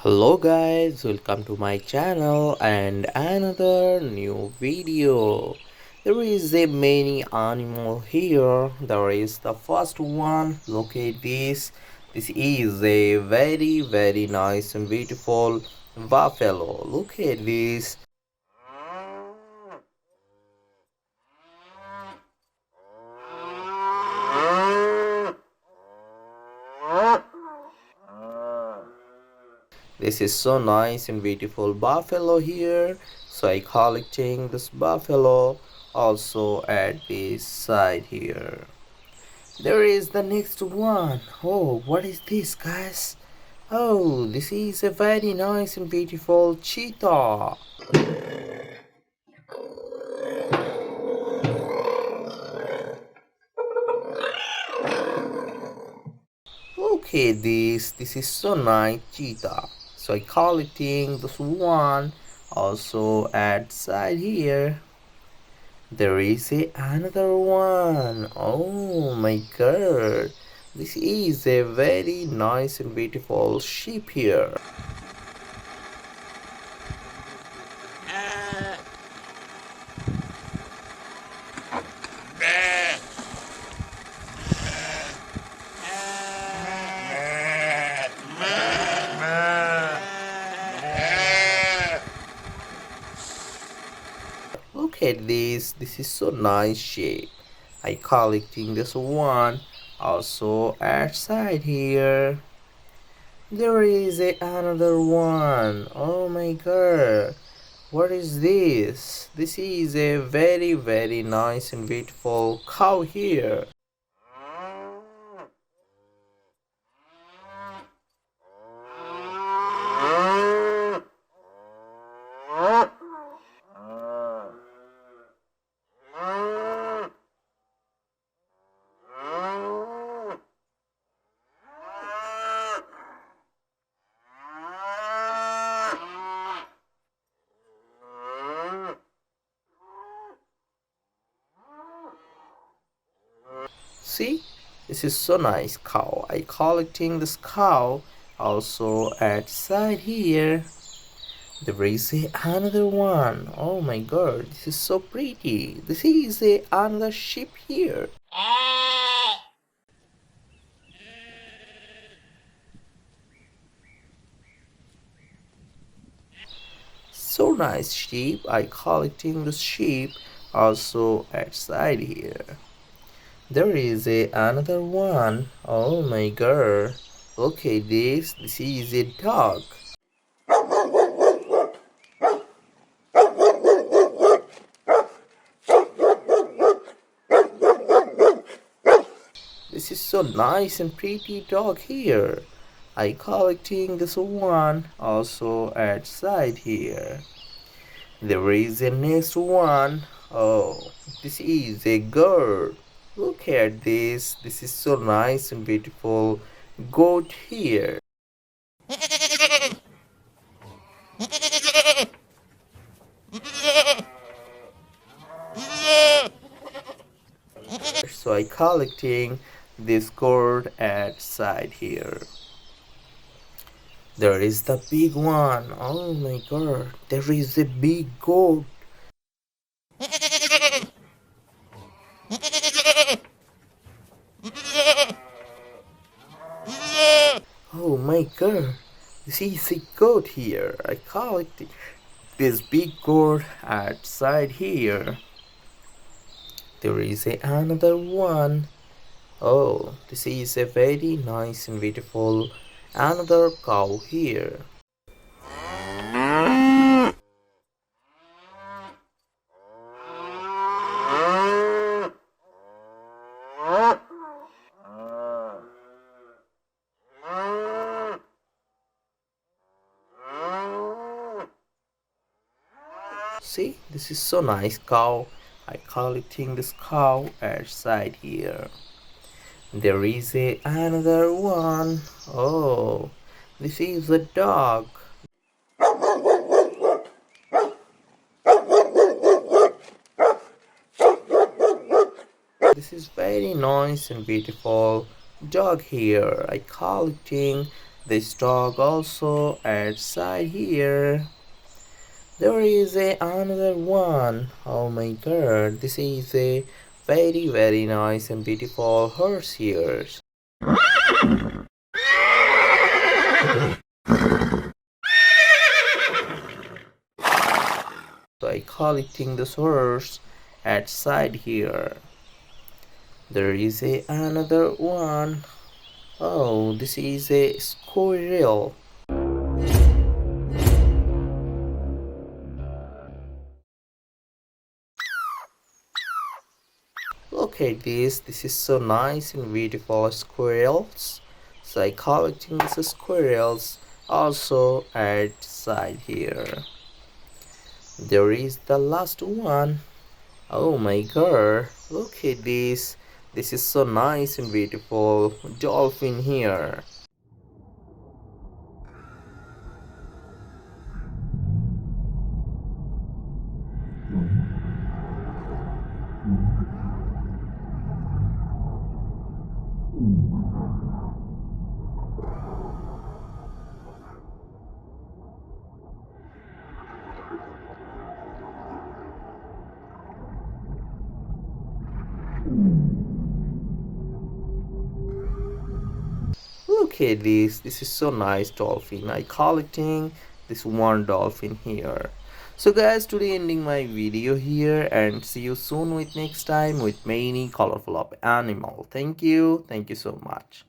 Hello guys, welcome to my channel and another new video. There is a many animal here. There is the first one. Look at this. This is a very nice and beautiful buffalo. Look at this. This is so nice and beautiful buffalo here. So I collecting this buffalo also at this side here. There is the next one. Oh, what is this, guys? Oh, this is a very nice and beautiful cheetah. Look at this. This is so nice cheetah. So I collecting this one also at side here. There is another one. Oh my god. This is a very nice and beautiful sheep here. Look at this. This is so nice shape. I collecting this one also outside here. There is another one. Oh my god. What is this? This is a very nice and beautiful cow here. See, this is so nice cow. I collecting this cow also at side here. There is another one. Oh my god, this is so pretty. This is another sheep here. So nice sheep. I collecting the sheep also at side here. There is another one. Oh my god. Look at this. This is a dog. This is so nice and pretty dog here. I collecting this one also at side here. There is a next one. Oh, this is a girl. Look at this. This is so nice and beautiful goat here. So I collecting this goat at side here. There is the big one. Oh my god. There is a big goat. Oh my god. This is a goat here. I collected this big goat outside here. There is another one. Oh, this is a very nice and beautiful another cow here. See, this is so nice cow. I collecting this cow outside here. There is another one. Oh, this is a dog. This is very nice and beautiful dog here. I collecting This dog also outside here. There is another one. Oh my god, this is a very nice and beautiful horse here. So I collecting this horse outside here. There is another one. Oh, this is a squirrel. Look at this. This is so nice and beautiful squirrels. So I collecting these squirrels also outside here. There is the last one. Oh my god. Look at this. This is so nice and beautiful dolphin here. Look at this. This is so nice dolphin. I collecting this one dolphin here. So guys, today ending my video here and see you soon with next time with many colorful of animal. Thank you. Thank you so much.